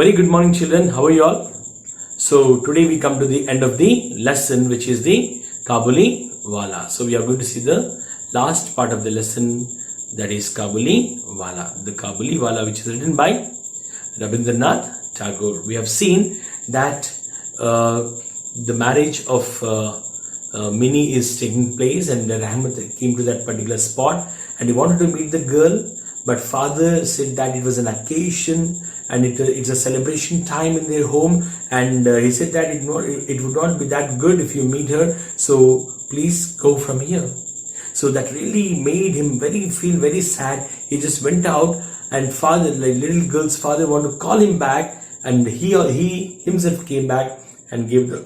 very good morning, children. How are you all? So today we come to the end of the lesson, which is the KABULIWALA. So we are going to see the last part of the lesson, that is KABULIWALA. The KABULIWALA, which is written by Rabindranath Tagore. We have seen that the marriage of Minnie is taking place, and Rahmat came to that particular spot and he wanted to meet the girl, but father said that it was an occasion and it's a celebration time in their home, and he said that it would not be that good if you meet her, so please go from here. So that really made him feel very sad. He just went out, and father, like little girl's father, wanted to call him back, and he himself came back and gave the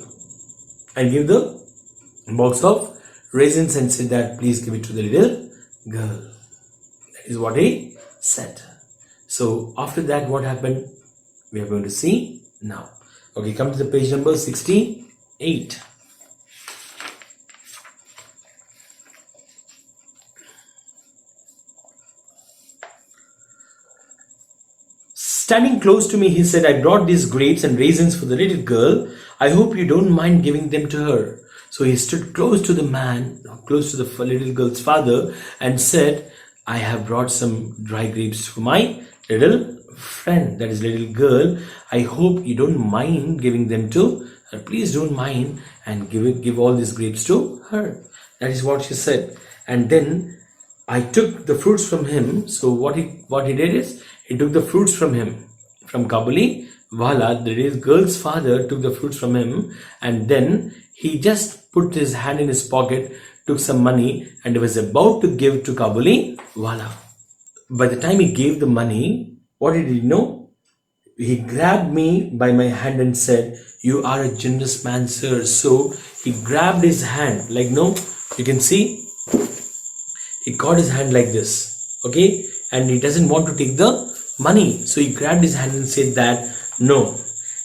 box of raisins and said that please give it to the little girl. That is what he said. So after that, what happened, we are going to see now. Okay, come to the page number 68. Standing close to me, he said, I brought these grapes and raisins for the little girl. I hope you don't mind giving them to her. So he stood close to the man, close to the little girl's father, and said, I have brought some dry grapes for my little friend, that is little girl. I hope you don't mind giving them to her. Please don't mind, and give all these grapes to her. That is what she said. And then I took the fruits from him. So what he did is, he took the fruits from him, from KABULIWALA. The little girl's father took the fruits from him, and then he just put his hand in his pocket, took some money, and was about to give to KABULIWALA. By the time he gave the money, what did he know? He grabbed me by my hand and said, you are a generous man, sir. So he grabbed his hand, like, no, you can see, he caught his hand like this, okay, and he doesn't want to take the money. So he grabbed his hand and said that, no,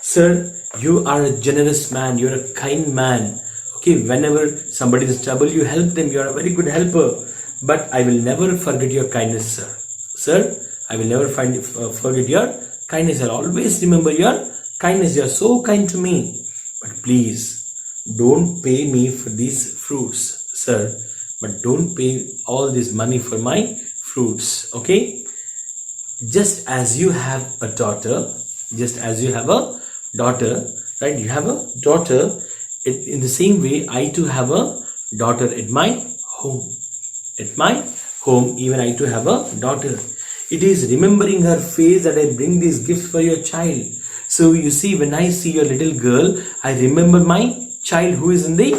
sir, you are a generous man, you are a kind man. Okay, whenever somebody is in trouble, you help them, you are a very good helper. But I will never forget your kindness, sir. Sir, I will never forget your kindness. I'll always remember your kindness. You are so kind to me. But please, don't pay me for these fruits, sir. But don't pay all this money for my fruits, okay? Just as you have a daughter, right? You have a daughter. In the same way, I too have a daughter at my home. At my home, even I too have a daughter. It is remembering her face that I bring these gifts for your child. So you see, when I see your little girl, I remember my child who is in the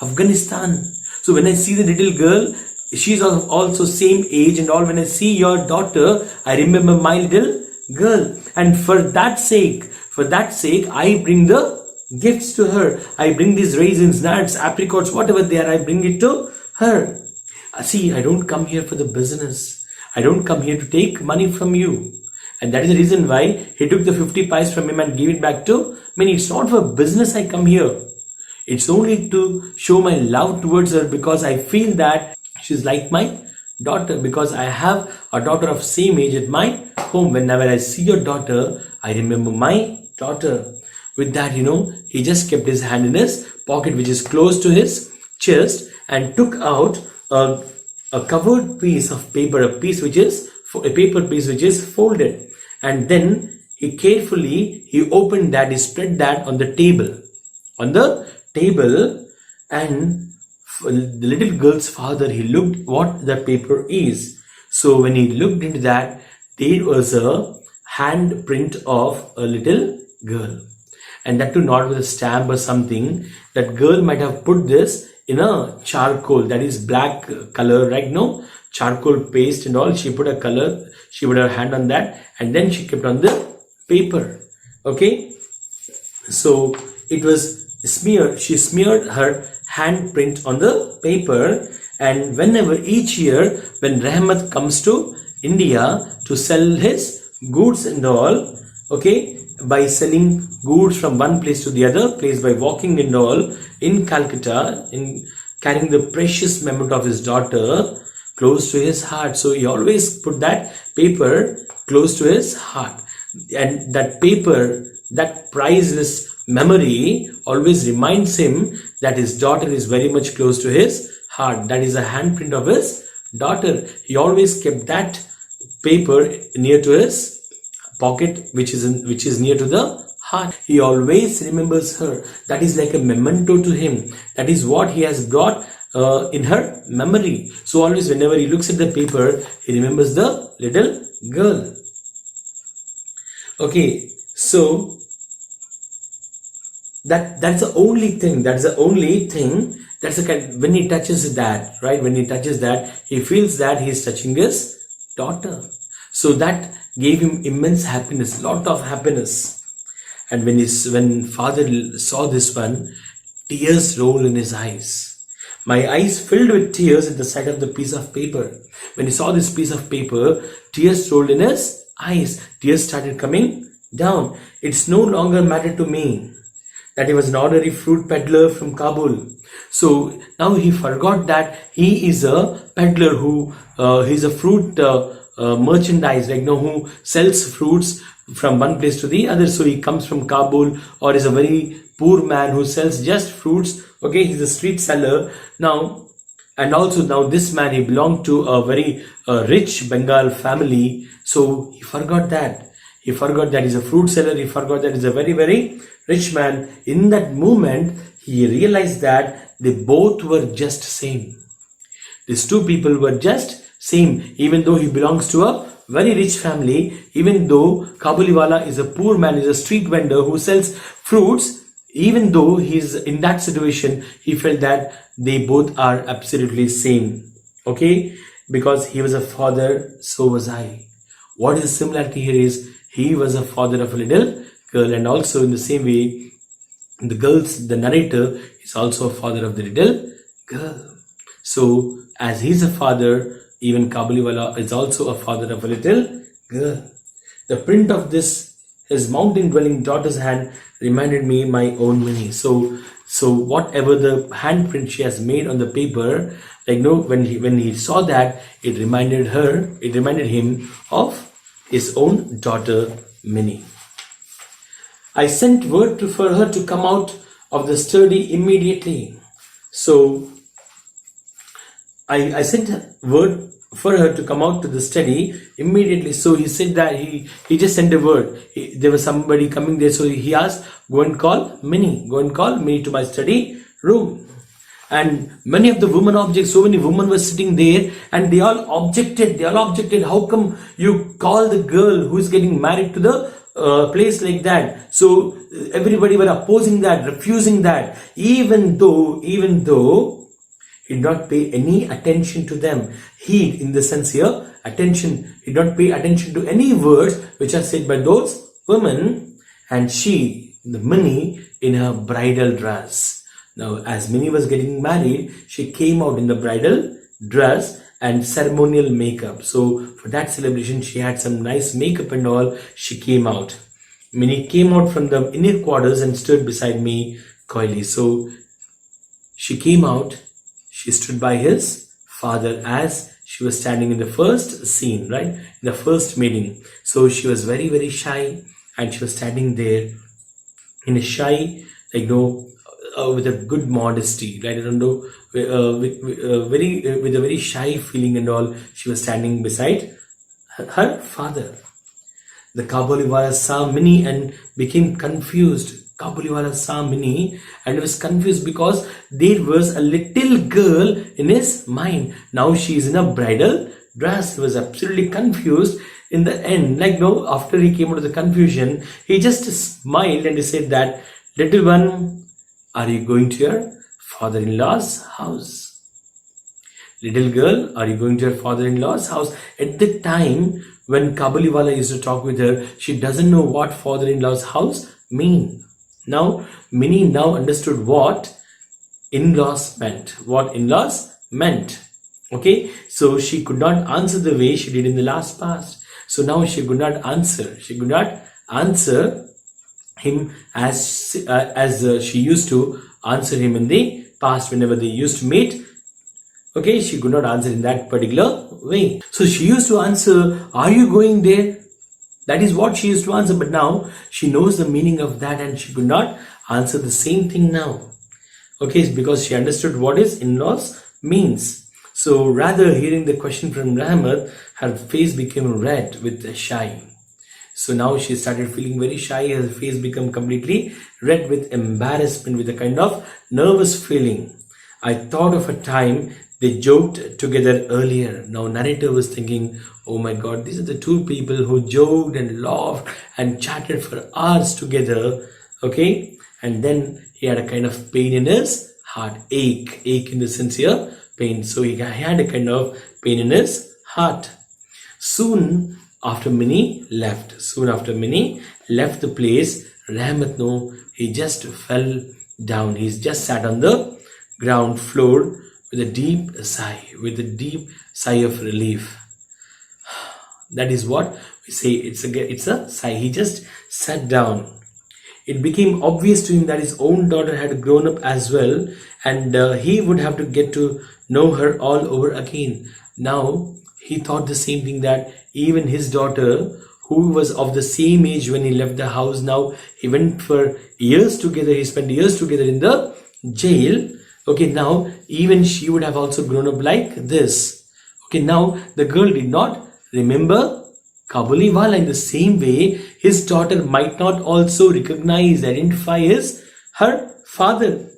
Afghanistan. So when I see the little girl, she is also same age and all. When I see your daughter, I remember my little girl. And for that sake, I bring the gifts to her. I bring these raisins, nuts, apricots, whatever they are, I bring it to her. See, I don't come here for the business. I don't come here to take money from you. And that is the reason why he took the 50 pies from him and gave it back to me. It's not for business I come here. It's only to show my love towards her, because I feel that she's like my daughter, because I have a daughter of same age at my home. Whenever I see your daughter, I remember my daughter. With that, he just kept his hand in his pocket, which is close to his chest, and took out a covered piece of paper, a paper piece which is folded. And then he carefully, opened that, he spread that on the table. And the little girl's father, he looked what the paper is. So when he looked into that, there was a handprint of a little girl. And that too not with a stamp or something. That girl might have put this in a charcoal, that is black color, right? No, charcoal paste and all. She put a color, she put her hand on that, and then she kept on the paper. Okay, so it was smeared. She smeared her handprint on the paper. And whenever each year when Rahmat comes to India to sell his goods and all, okay, by selling goods from one place to the other place, by walking and all in Calcutta, in carrying the precious memory of his daughter close to his heart. So he always put that paper close to his heart. And that paper, that priceless memory always reminds him that his daughter is very much close to his heart. That is a handprint of his daughter. He always kept that paper near to his pocket, which is near to the heart. He always remembers her. That is like a memento to him. That is what he has brought in her memory. So always whenever he looks at the paper, he remembers the little girl. Okay, so that's the only thing. That's the only thing. That's the kind. When he touches that, right? When he touches that, he feels that he's touching his daughter. So that gave him immense happiness, lot of happiness. And when father saw this one, tears rolled in his eyes. My eyes filled with tears at the sight of the piece of paper. When he saw this piece of paper, tears rolled in his eyes. Tears started coming down. It's no longer matter to me that he was an ordinary fruit peddler from Kabul. So now he forgot that he is a peddler who he's a fruit merchandise, like who sells fruits from one place to the other. So he comes from Kabul, or is a very poor man who sells just fruits. Okay, he's a street seller now. And also now this man, he belonged to a very rich Bengal family. So he forgot that. He forgot that he's a fruit seller. He forgot that he's a very, very rich man. In that moment, he realized that they both were just same. These two people were just same. Even though he belongs to a very rich family, even though Kabuliwala is a poor man, is a street vendor who sells fruits, even though he's in that situation, he felt that they both are absolutely same. Okay, because he was a father, so was I. What is the similarity here is he was a father of a little girl, and also in the same way, the narrator is also a father of the little girl. So as he's a father, even Kabuliwala is also a father of a little girl. The print of his mountain dwelling daughter's hand reminded me my own Minnie. So whatever the handprint she has made on the paper, when he saw that, it reminded him of his own daughter Minnie. I sent word for her to come out of the study immediately. So I sent word for her to come out to the study immediately. So he said that he just sent a word. There was somebody coming there, so he asked, go and call Minnie to my study room. And many of the women objects, so many women were sitting there, and they all objected. How come you call the girl who is getting married to the place like that? So everybody were opposing that, refusing that, even though he did not pay any attention to them. Heed in the sense here, attention. He did not pay attention to any words which are said by those women. And she, the Minnie, in her bridal dress. Now, as Minnie was getting married, she came out in the bridal dress and ceremonial makeup. So for that celebration, she had some nice makeup and all. She came out. Minnie came out from the inner quarters and stood beside me coyly. So she came out. She stood by his father as she was standing in the first scene, right? In the first meeting. So she was very, very shy, and she was standing there in a shy, with a good modesty, right? I don't know, with a very shy feeling and all. She was standing beside her father. The Kabuliwala saw Minnie and became confused. Kabuliwala saw Minnie and was confused because there was a little girl in his mind. Now she is in a bridal dress. He was absolutely confused. In the end, after he came out of the confusion, he just smiled and he said that, little one, are you going to your father-in-law's house? Little girl, are you going to your father-in-law's house? At the time when Kabuliwala used to talk with her, she doesn't know what father-in-law's house mean. Now, Minnie now understood what in-laws meant. Okay, so she could not answer the way she did in the last past. So now she could not answer. She could not answer him as she used to answer him in the past whenever they used to meet. Okay, she could not answer in that particular way. So she used to answer, are you going there? That is what she used to answer, but now she knows the meaning of that and she could not answer the same thing now. Okay, because she understood what is in-laws means. So rather hearing the question from Rahmat, her face became red with shy. So now she started feeling very shy. Her face became completely red with embarrassment, with a kind of nervous feeling. I thought of a time they joked together earlier. Now narrator was thinking, oh my god, these are the two people who joked and laughed and chatted for hours together. Okay, and then he had a kind of pain in his heart, ache in the sense here, pain. So he had a kind of pain in his heart. Soon after Minnie left the place, Rahmat, no, he just fell down. He just sat on the ground floor with a deep sigh of relief. That is what we say. It's a sigh. He just sat down. It became obvious to him that his own daughter had grown up as well, and he would have to get to know her all over again. Now he thought the same thing, that even his daughter, who was of the same age when he left the house, now he went for years together. He spent years together in the jail. Okay, now even she would have also grown up like this. Okay, now the girl did not remember Kabuliwala. In the same way, his daughter might not also recognize, identify her father.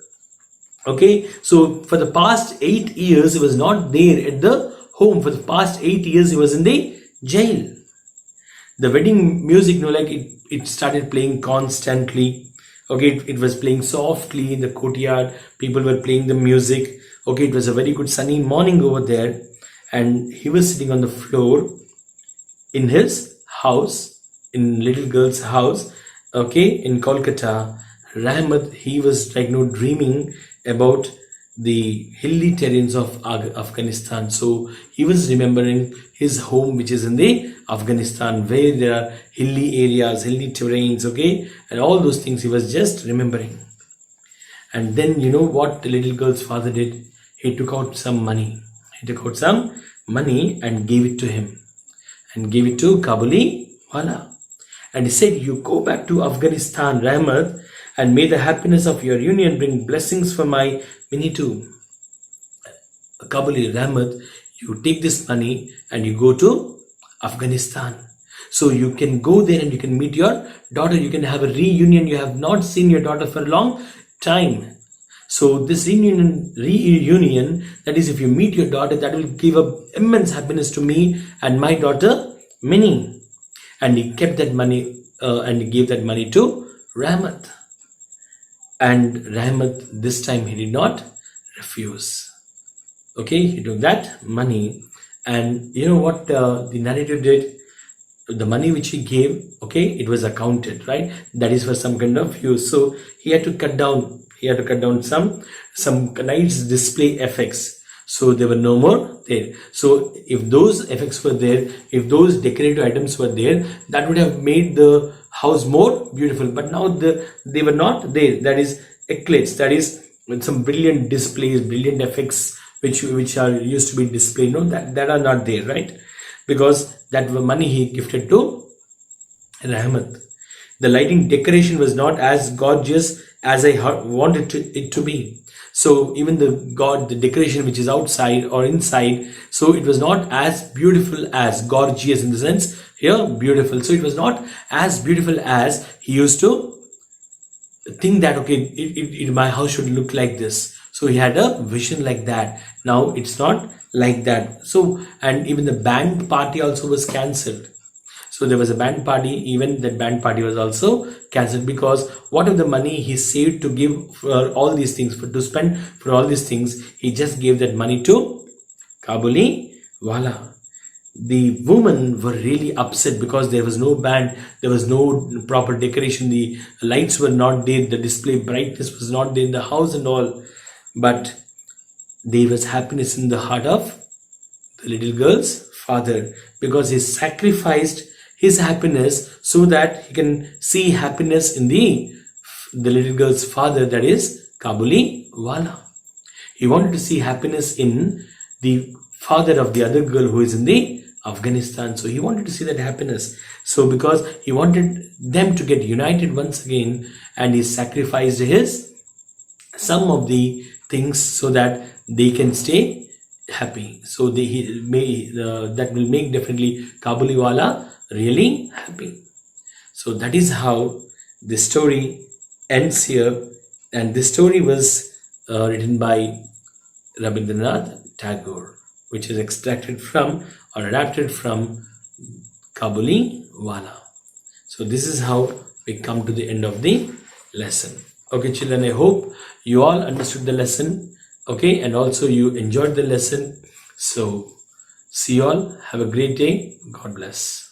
Okay, so for the past 8 years, he was not there at the home. For the past 8 years, he was in the jail. The wedding music, it started playing constantly. Okay, it was playing softly in the courtyard. People were playing the music. Okay, it was a very good sunny morning over there, and he was sitting on the floor in his house, in little girl's house, okay, in Kolkata. Rahmat, he was dreaming about the hilly terrains of Afghanistan. So he was remembering his home, which is in the Afghanistan, where there are hilly areas, hilly terrains, okay, and all those things he was just remembering. And then you know what the little girl's father did? He took out some money. And gave it to him, and gave it to Kabuliwala. And he said, you go back to Afghanistan, Rahmat, and may the happiness of your union bring blessings for my Minnie too. Rahmat, you take this money and you go to Afghanistan. So you can go there and you can meet your daughter. You can have a reunion. You have not seen your daughter for a long time. So this reunion, that is, if you meet your daughter, that will give immense happiness to me and my daughter Minnie. And he kept that money and he gave that money to Rahmat. And Rahmat, this time he did not refuse. Okay, he took that money, and you know what the narrative did? The money which he gave, okay, it was accounted, right? That is for some kind of use. So he had to cut down. Some nice display effects. So there were no more there. So if those effects were there, if those decorative items were there, that would have made the house more beautiful. But now they were not there. That is eclipse. That is with some brilliant displays, brilliant effects which are used to be displayed. No, that are not there, right? Because that money he gifted to Rahmat. The lighting decoration was not as gorgeous as I wanted it to be. So even the decoration which is outside or inside, so it was not as beautiful as, gorgeous in the sense here, beautiful. So it was not as beautiful as he used to think that, okay, my house should look like this. So he had a vision like that. Now it's not like that. So, and even the band party also was cancelled. So there was a band party, even that band party was also cancelled, because what of the money he saved to give for all these things, to spend for all these things, he just gave that money to Kabuliwala. The women were really upset because there was no band, there was no proper decoration, the lights were not there, the display brightness was not there in the house and all. But there was happiness in the heart of the little girl's father, because he sacrificed his happiness so that he can see happiness in the little girl's father, that is Kabuliwala. He wanted to see happiness in the father of the other girl who is in the Afghanistan. So he wanted to see that happiness. So because he wanted them to get united once again, and he sacrificed his some of the things so that they can stay happy. So he may that will make definitely Kabuliwala really happy. So that is how the story ends here, and this story was written by Rabindranath Tagore, which is extracted from or adapted from Kabuliwala. So this is how we come to the end of the lesson. Okay, children, I hope you all understood the lesson. Okay, and also you enjoyed the lesson. So see you all. Have a great day. God bless.